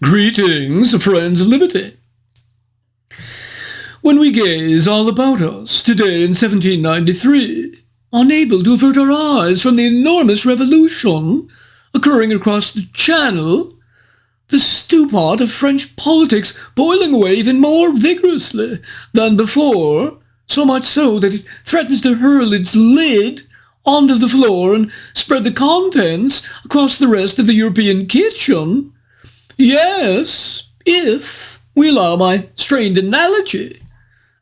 Greetings, friends of liberty. When we gaze all about us today in 1793, unable to avert our eyes from the enormous revolution occurring across the Channel, the stewpot of French politics boiling away even more vigorously than before, so much so that it threatens to hurl its lid onto the floor and spread the contents across the rest of the European kitchen. Yes, if we allow my strained analogy,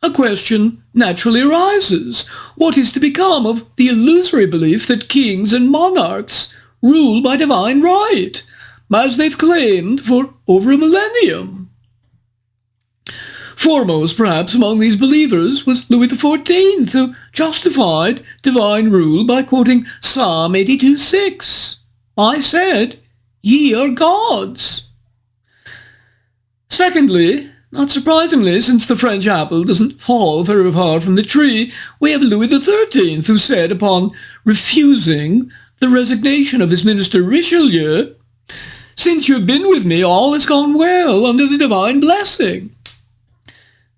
a question naturally arises. What is to become of the illusory belief that kings and monarchs rule by divine right, as they've claimed for over a millennium? Foremost, perhaps, among these believers was Louis XIV, who justified divine rule by quoting Psalm 82:6. I said, "Ye are gods." Secondly, not surprisingly, since the French apple doesn't fall very far from the tree, we have Louis XIII, who said upon refusing the resignation of his minister Richelieu, "Since you have been with me, all has gone well under the divine blessing."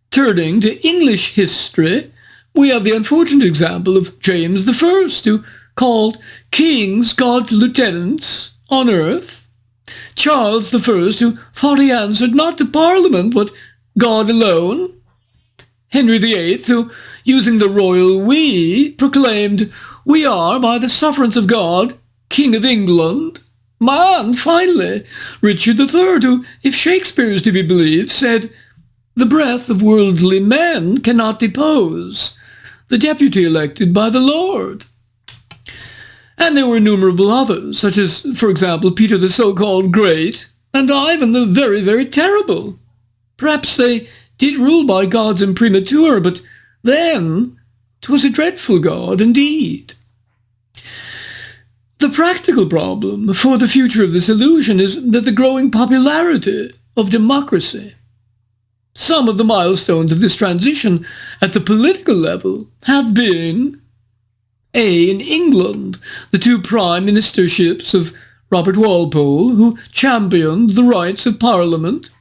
Turning to English history, we have the unfortunate example of James I, who called kings God's lieutenants on earth, Charles I, who thought he answered not to Parliament but God alone, Henry VIII, who, using the royal we, proclaimed, "We are, by the sufferance of God, King of England," and finally, Richard III, who, if Shakespeare is to be believed, said, "The breath of worldly men cannot depose the deputy elected by the Lord." And there were innumerable others, such as, for example, Peter the so-called Great and Ivan the very, very terrible. Perhaps they did rule by God's imprimatur, but then 'twas a dreadful God indeed. The practical problem for the future of this illusion is that the growing popularity of democracy. Some of the milestones of this transition at the political level have been: A. In England, the two prime ministerships of Robert Walpole, who championed the rights of Parliament.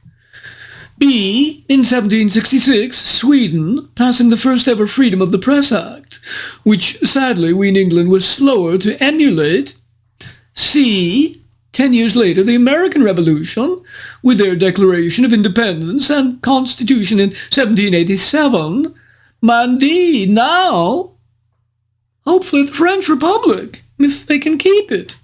B. In 1766, Sweden, passing the first ever Freedom of the Press Act, which sadly we in England were slower to emulate. C. 10 years later, the American Revolution, with their Declaration of Independence and Constitution in 1787. And D. Now, hopefully the French Republic, if they can keep it.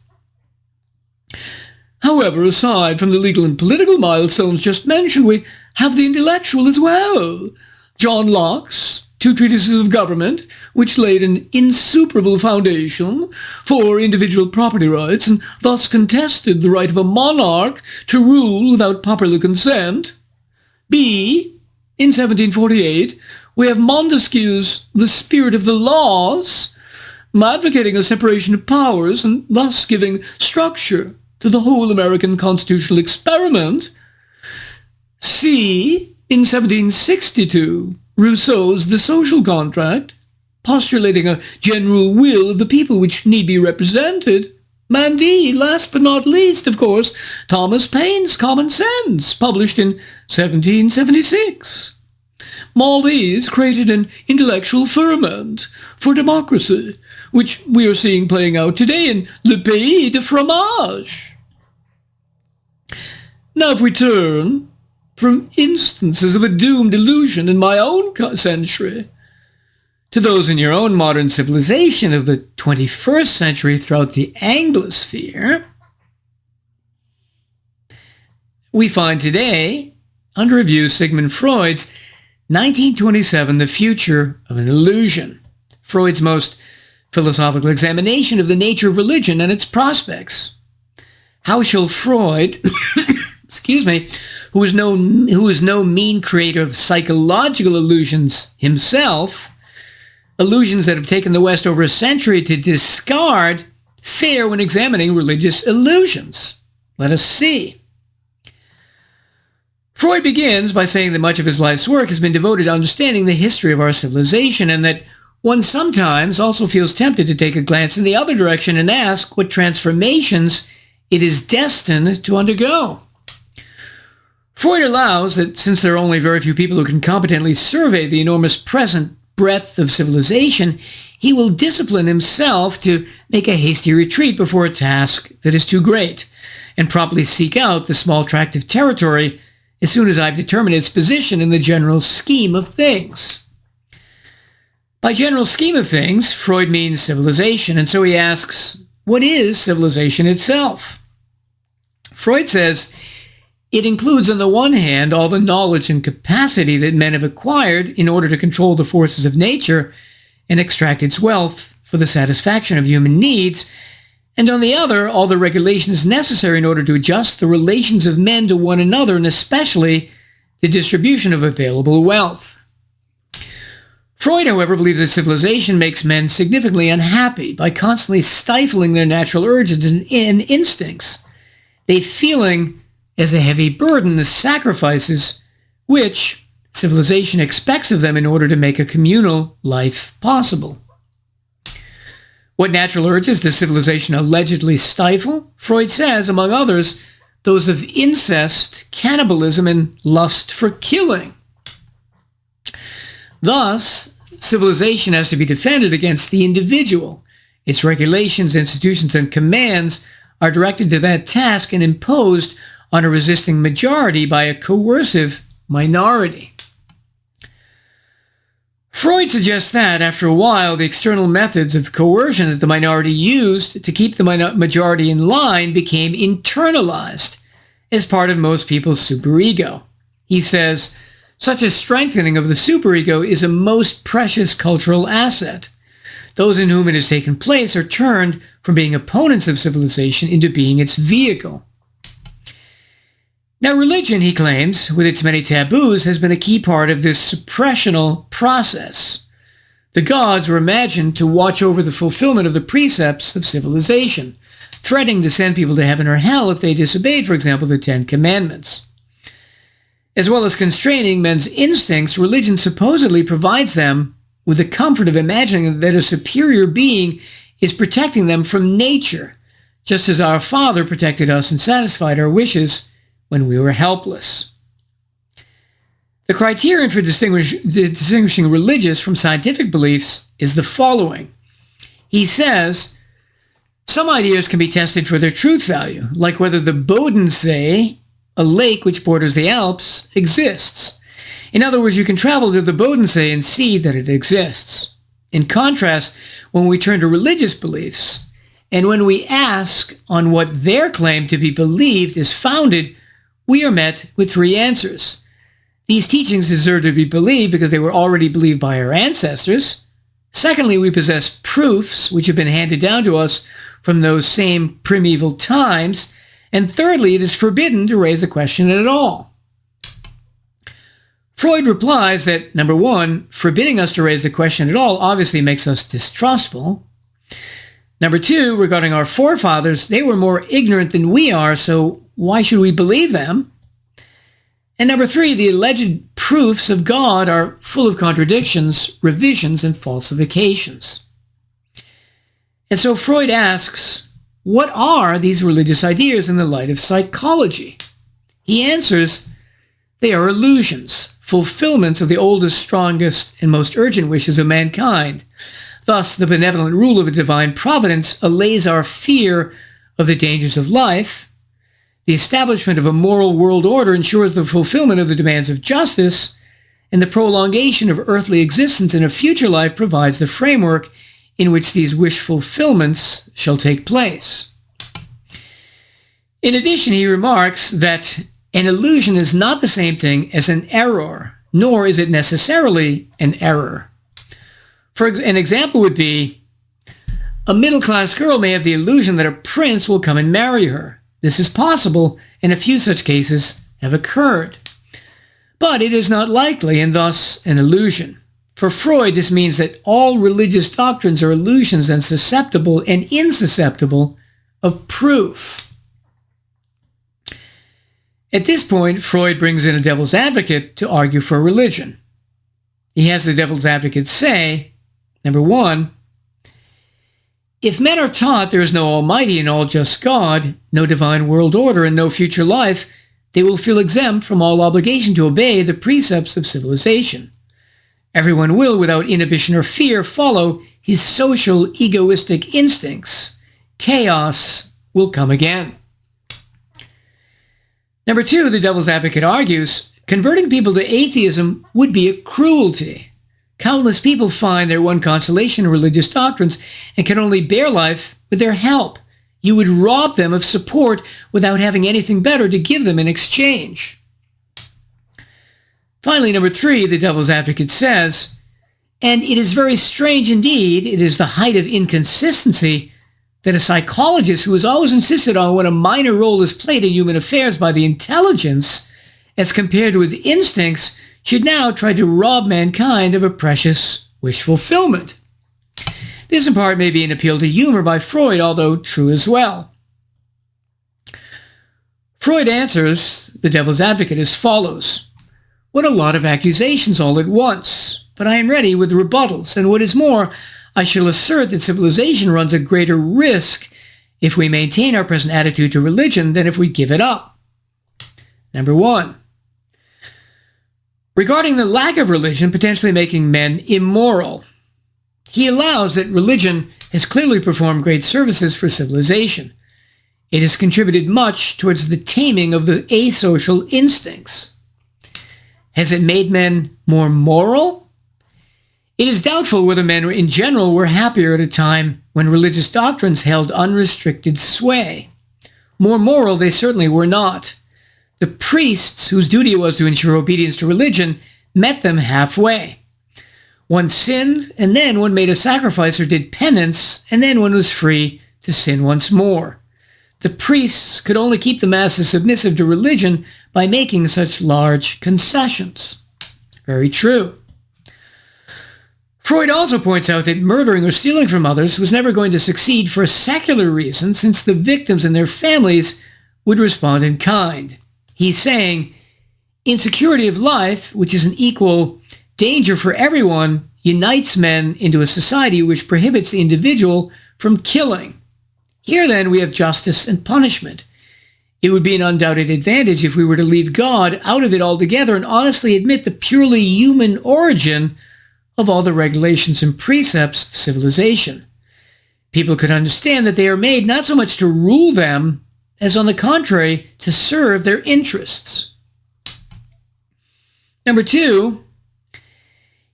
However, aside from the legal and political milestones just mentioned, we have the intellectual as well. John Locke's two treatises of government, which laid an insuperable foundation for individual property rights and thus contested the right of a monarch to rule without popular consent. B. In 1748, we have Montesquieu's The Spirit of the Laws, advocating a separation of powers and thus giving structure to the whole American constitutional experiment. C. In 1762, Rousseau's The Social Contract, postulating a general will of the people which need be represented. And D. Last but not least, of course, Thomas Paine's Common Sense, published in 1776. All these created an intellectual ferment for democracy, which we are seeing playing out today in Le Pays de Fromage. Now, if we turn from instances of a doomed illusion in my own century to those in your own modern civilization of the 21st century throughout the Anglosphere, we find today, under review, Sigmund Freud's 1927, The Future of an Illusion, Freud's most philosophical examination of the nature of religion and its prospects. How shall Freud, who is no mean creator of psychological illusions himself, illusions that have taken the West over a century to discard, fare when examining religious illusions? Let us see. Freud begins by saying that much of his life's work has been devoted to understanding the history of our civilization, and that one sometimes also feels tempted to take a glance in the other direction and ask what transformations it is destined to undergo. Freud allows that since there are only very few people who can competently survey the enormous present breadth of civilization, he will discipline himself to make a hasty retreat before a task that is too great, and promptly seek out the small tract of territory as soon as I've determined its position in the general scheme of things. By general scheme of things, Freud means civilization, and so he asks, what is civilization itself? Freud says, it includes, on the one hand, all the knowledge and capacity that men have acquired in order to control the forces of nature and extract its wealth for the satisfaction of human needs, and on the other, all the regulations necessary in order to adjust the relations of men to one another, and especially the distribution of available wealth. Freud, however, believes that civilization makes men significantly unhappy by constantly stifling their natural urges and instincts. They feeling as a heavy burden the sacrifices which civilization expects of them in order to make a communal life possible. What natural urges does civilization allegedly stifle? Freud says, among others, those of incest, cannibalism, and lust for killing. Thus, civilization has to be defended against the individual. Its regulations, institutions, and commands are directed to that task and imposed on a resisting majority by a coercive minority. Freud suggests that, after a while, the external methods of coercion that the minority used to keep the majority in line became internalized as part of most people's superego. He says, such a strengthening of the superego is a most precious cultural asset. Those in whom it has taken place are turned from being opponents of civilization into being its vehicle. Now, religion, he claims, with its many taboos, has been a key part of this suppressional process. The gods were imagined to watch over the fulfillment of the precepts of civilization, threatening to send people to heaven or hell if they disobeyed, for example, the Ten Commandments. As well as constraining men's instincts, religion supposedly provides them with the comfort of imagining that a superior being is protecting them from nature, just as our Father protected us and satisfied our wishes when we were helpless. The criterion for distinguishing religious from scientific beliefs is the following. He says, some ideas can be tested for their truth value, like whether the Bodensee, a lake which borders the Alps, exists. In other words, you can travel to the Bodensee and see that it exists. In contrast, when we turn to religious beliefs, and when we ask on what their claim to be believed is founded, we are met with three answers. These teachings deserve to be believed because they were already believed by our ancestors. Secondly, we possess proofs which have been handed down to us from those same primeval times. And thirdly, it is forbidden to raise the question at all. Freud replies that, number one, forbidding us to raise the question at all obviously makes us distrustful. Number two, regarding our forefathers, they were more ignorant than we are, so why should we believe them? And number three, the alleged proofs of God are full of contradictions, revisions, and falsifications. And so Freud asks, what are these religious ideas in the light of psychology? He answers, they are illusions, fulfillments of the oldest, strongest, and most urgent wishes of mankind. Thus, the benevolent rule of a divine providence allays our fear of the dangers of life. The establishment of a moral world order ensures the fulfillment of the demands of justice, and the prolongation of earthly existence in a future life provides the framework in which these wish fulfillments shall take place. In addition, he remarks that an illusion is not the same thing as an error, nor is it necessarily an error. For an example would be, a middle-class girl may have the illusion that a prince will come and marry her. This is possible, and a few such cases have occurred. But it is not likely, and thus an illusion. For Freud, this means that all religious doctrines are illusions and susceptible and insusceptible of proof. At this point, Freud brings in a devil's advocate to argue for religion. He has the devil's advocate say, number one, if men are taught there is no almighty and all just God, no divine world order, and no future life, they will feel exempt from all obligation to obey the precepts of civilization. Everyone will, without inhibition or fear, follow his social egoistic instincts. Chaos will come again. Number 2, the devil's advocate argues, converting people to atheism would be a cruelty. Countless people find their one consolation in religious doctrines and can only bear life with their help. You would rob them of support without having anything better to give them in exchange. Finally, number 3, the devil's advocate says, and it is very strange indeed, it is the height of inconsistency, that a psychologist who has always insisted on what a minor role is played in human affairs by the intelligence, as compared with instincts, should now try to rob mankind of a precious wish fulfillment. This in part may be an appeal to humor by Freud, although true as well. Freud answers the devil's advocate as follows. What a lot of accusations all at once, but I am ready with rebuttals, and what is more, I shall assert that civilization runs a greater risk if we maintain our present attitude to religion than if we give it up. Number 1. Regarding the lack of religion potentially making men immoral, he allows that religion has clearly performed great services for civilization. It has contributed much towards the taming of the asocial instincts. Has it made men more moral? It is doubtful whether men in general were happier at a time when religious doctrines held unrestricted sway. More moral they certainly were not. The priests, whose duty it was to ensure obedience to religion, met them halfway. One sinned, and then one made a sacrifice or did penance, and then one was free to sin once more. The priests could only keep the masses submissive to religion by making such large concessions. Very true. Freud also points out that murdering or stealing from others was never going to succeed for a secular reason, since the victims and their families would respond in kind. He's saying, insecurity of life, which is an equal danger for everyone, unites men into a society which prohibits the individual from killing. Here then we have justice and punishment. It would be an undoubted advantage if we were to leave God out of it altogether and honestly admit the purely human origin of all the regulations and precepts of civilization. People could understand that they are made not so much to rule them, as on the contrary, to serve their interests. Number 2,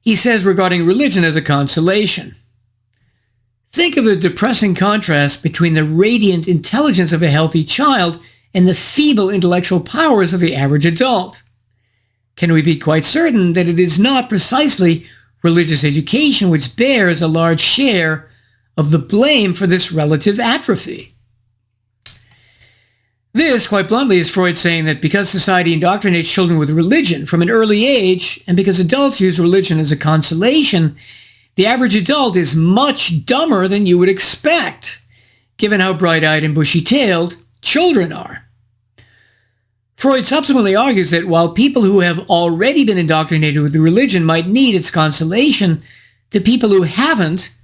he says regarding religion as a consolation. Think of the depressing contrast between the radiant intelligence of a healthy child and the feeble intellectual powers of the average adult. Can we be quite certain that it is not precisely religious education which bears a large share of the blame for this relative atrophy? This, quite bluntly, is Freud saying that because society indoctrinates children with religion from an early age, and because adults use religion as a consolation, the average adult is much dumber than you would expect, given how bright-eyed and bushy-tailed children are. Freud subsequently argues that while people who have already been indoctrinated with religion might need its consolation, the people who haven't,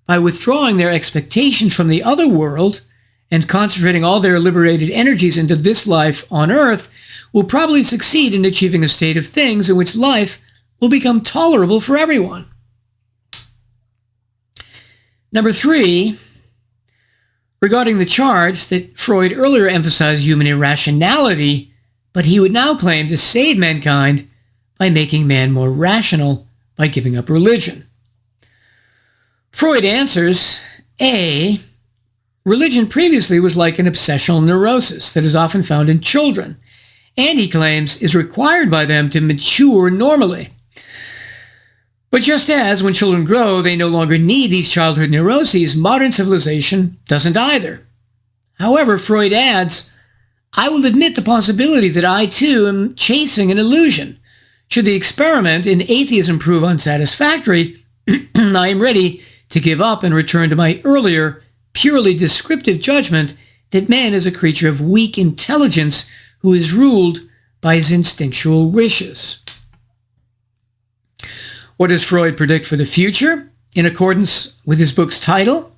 by withdrawing their expectations from the other world and concentrating all their liberated energies into this life on earth, will probably succeed in achieving a state of things in which life will become tolerable for everyone. Number 3, regarding the charge that Freud earlier emphasized human irrationality, but he would now claim to save mankind by making man more rational by giving up religion. Freud answers, A, religion previously was like an obsessional neurosis that is often found in children, and he claims is required by them to mature normally. But just as when children grow, they no longer need these childhood neuroses, modern civilization doesn't either. However, Freud adds, I will admit the possibility that I too am chasing an illusion. Should the experiment in atheism prove unsatisfactory, I am ready to give up and return to my earlier, purely descriptive judgment that man is a creature of weak intelligence who is ruled by his instinctual wishes. What does Freud predict for the future in accordance with his book's title?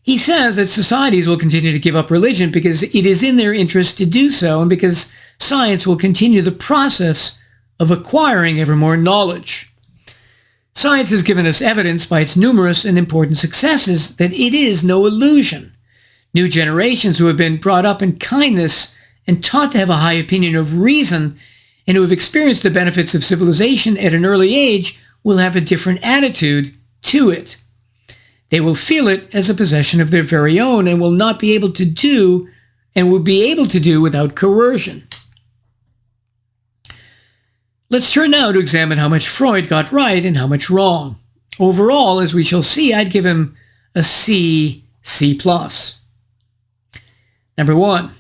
He says that societies will continue to give up religion because it is in their interest to do so and because science will continue the process of acquiring ever more knowledge. Science has given us evidence by its numerous and important successes that it is no illusion. New generations who have been brought up in kindness and taught to have a high opinion of reason and who have experienced the benefits of civilization at an early age will have a different attitude to it. They will feel it as a possession of their very own and will not be able to do without coercion. Let's turn now to examine how much Freud got right and how much wrong. Overall, as we shall see, I'd give him a C+. Number 1.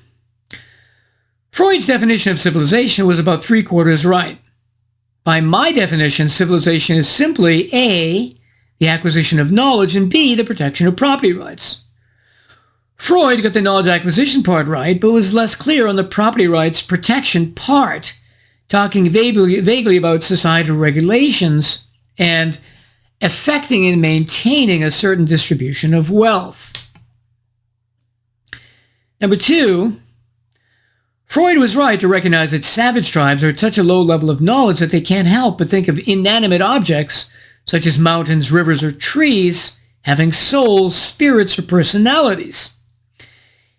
Freud's definition of civilization was about 3/4 right. By my definition, civilization is simply A, the acquisition of knowledge, and B, the protection of property rights. Freud got the knowledge acquisition part right, but was less clear on the property rights protection part, talking vaguely about societal regulations and affecting and maintaining a certain distribution of wealth. Number 2, Freud was right to recognize that savage tribes are at such a low level of knowledge that they can't help but think of inanimate objects such as mountains, rivers, or trees having souls, spirits, or personalities.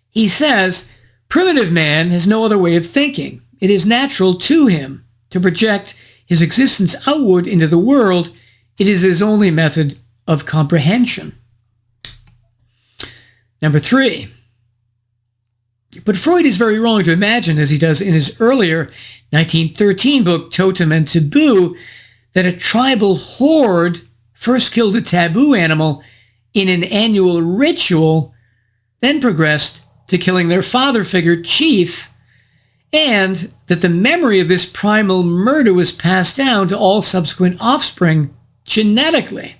He says, primitive man has no other way of thinking. It is natural to him to project his existence outward into the world. It is his only method of comprehension. Number 3. But Freud is very wrong to imagine, as he does in his earlier 1913 book, Totem and Taboo, that a tribal horde first killed a taboo animal in an annual ritual, then progressed to killing their father figure, chief, and that the memory of this primal murder was passed down to all subsequent offspring genetically.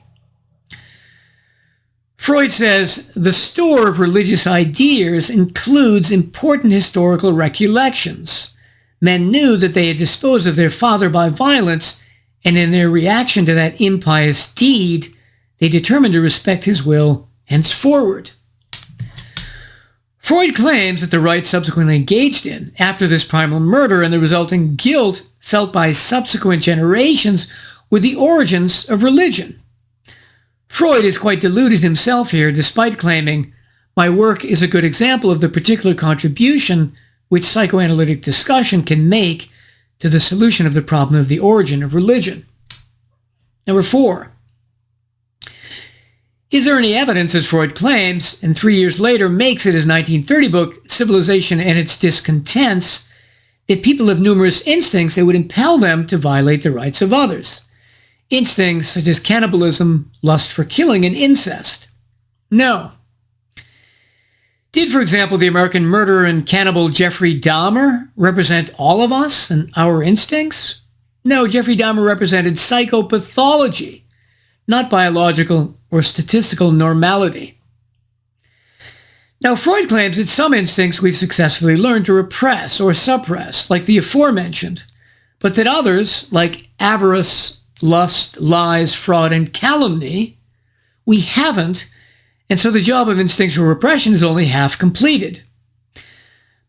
Freud says the store of religious ideas includes important historical recollections. Men knew that they had disposed of their father by violence, and in their reaction to that impious deed, they determined to respect his will henceforward. Freud claims that the rites subsequently engaged in after this primal murder and the resulting guilt felt by subsequent generations were the origins of religion. Freud is quite deluded himself here, despite claiming, my work is a good example of the particular contribution which psychoanalytic discussion can make to the solution of the problem of the origin of religion. Number 4. Is there any evidence, as Freud claims, and 3 years later makes it his 1930 book, Civilization and Its Discontents, that people have numerous instincts that would impel them to violate the rights of others? Instincts such as cannibalism, lust for killing, and incest? No. Did, for example, the American murderer and cannibal Jeffrey Dahmer represent all of us and our instincts? No, Jeffrey Dahmer represented psychopathology, not biological or statistical normality. Now, Freud claims that some instincts we've successfully learned to repress or suppress, like the aforementioned, but that others, like avarice, lust, lies, fraud, and calumny, we haven't, and so the job of instinctual repression is only half completed.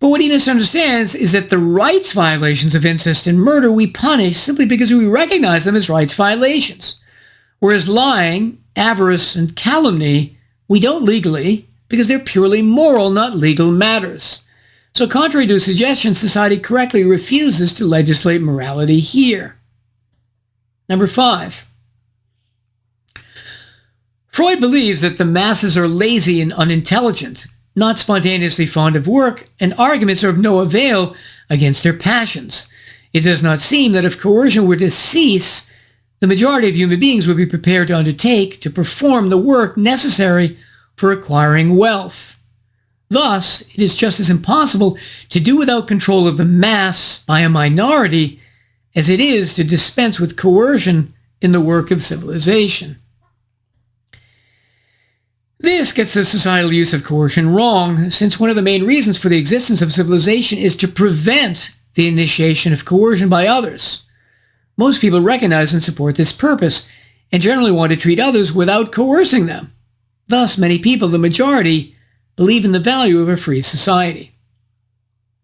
But what he misunderstands is that the rights violations of incest and murder we punish simply because we recognize them as rights violations, whereas lying, avarice, and calumny we don't legally because they're purely moral, not legal matters. So contrary to his suggestion, society correctly refuses to legislate morality here. Number 5. Freud believes that the masses are lazy and unintelligent, not spontaneously fond of work, and arguments are of no avail against their passions. It does not seem that if coercion were to cease, the majority of human beings would be prepared to undertake to perform the work necessary for acquiring wealth. Thus, it is just as impossible to do without control of the mass by a minority as it is to dispense with coercion in the work of civilization. This gets the societal use of coercion wrong, since one of the main reasons for the existence of civilization is to prevent the initiation of coercion by others. Most people recognize and support this purpose, and generally want to treat others without coercing them. Thus, many people, the majority, believe in the value of a free society.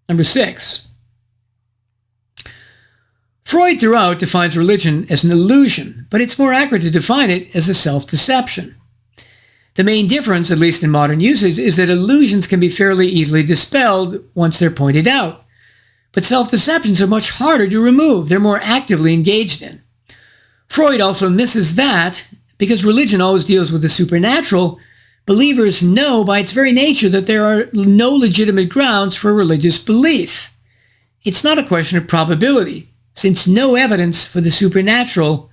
Number 6. Freud throughout defines religion as an illusion, but it's more accurate to define it as a self-deception. The main difference, at least in modern usage, is that illusions can be fairly easily dispelled once they're pointed out. But self-deceptions are much harder to remove. They're more actively engaged in. Freud also misses that because religion always deals with the supernatural. Believers know by its very nature that there are no legitimate grounds for religious belief. It's not a question of probability, since no evidence for the supernatural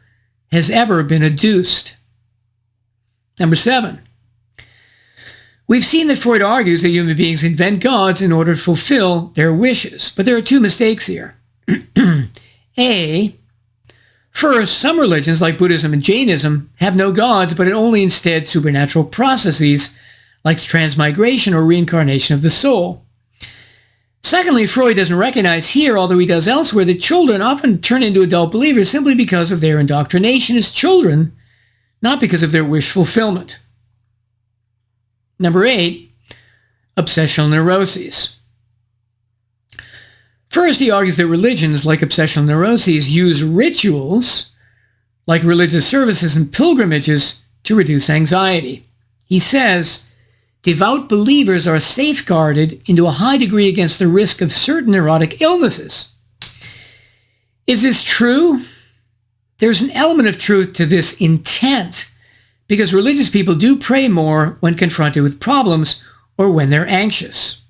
has ever been adduced. Number 7. We've seen that Freud argues that human beings invent gods in order to fulfill their wishes, but there are 2 mistakes here. First, some religions like Buddhism and Jainism have no gods, but only instead supernatural processes like transmigration or reincarnation of the soul. Secondly, Freud doesn't recognize here, although he does elsewhere, that children often turn into adult believers simply because of their indoctrination as children, not because of their wish fulfillment. Number 8, obsessional neuroses. First, he argues that religions like obsessional neuroses use rituals like religious services and pilgrimages to reduce anxiety. He says, devout believers are safeguarded into a high degree against the risk of certain neurotic illnesses. Is this true? There's an element of truth to this intent, because religious people do pray more when confronted with problems or when they're anxious.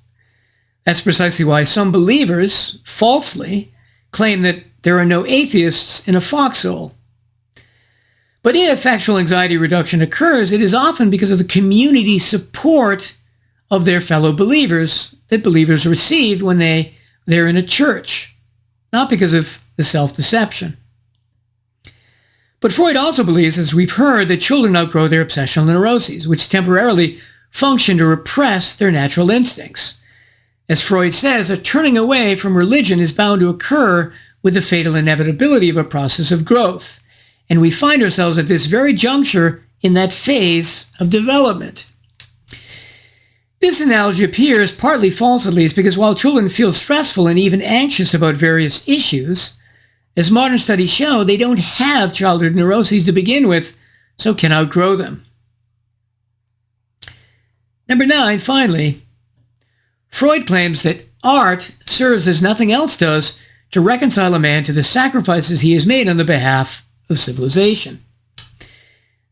That's precisely why some believers, falsely, claim that there are no atheists in a foxhole. But if actual anxiety reduction occurs, it is often because of the community support of their fellow believers that believers receive when they're in a church, not because of the self-deception. But Freud also believes, as we've heard, that children outgrow their obsessional neuroses, which temporarily function to repress their natural instincts. As Freud says, a turning away from religion is bound to occur with the fatal inevitability of a process of growth. And we find ourselves at this very juncture in that phase of development. This analogy appears partly false, at least, because while children feel stressful and even anxious about various issues, as modern studies show, they don't have childhood neuroses to begin with, so can outgrow them. Number 9, finally, Freud claims that art serves as nothing else does to reconcile a man to the sacrifices he has made on the behalf of civilization.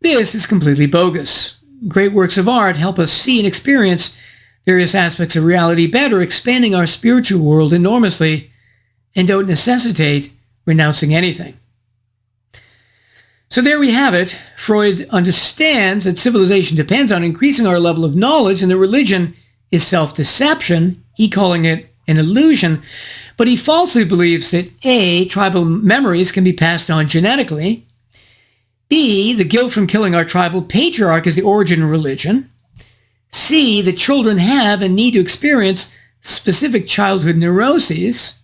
This is completely bogus. Great works of art help us see and experience various aspects of reality better, expanding our spiritual world enormously, and don't necessitate renouncing anything. So there we have it. Freud understands that civilization depends on increasing our level of knowledge, and that religion is self-deception, he calling it an illusion, but he falsely believes that A, tribal memories can be passed on genetically, B, the guilt from killing our tribal patriarch is the origin of religion, C, that children have and need to experience specific childhood neuroses,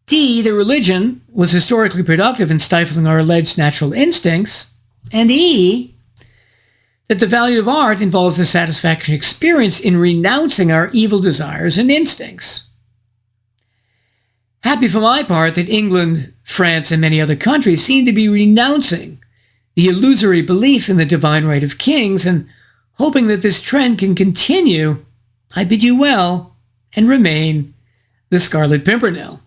D, that religion was historically productive in stifling our alleged natural instincts, and E, that the value of art involves the satisfaction experienced in renouncing our evil desires and instincts. Happy for my part that England, France, and many other countries seem to be renouncing the illusory belief in the divine right of kings, and hoping that this trend can continue, I bid you well and remain the Scarlet Pimpernel.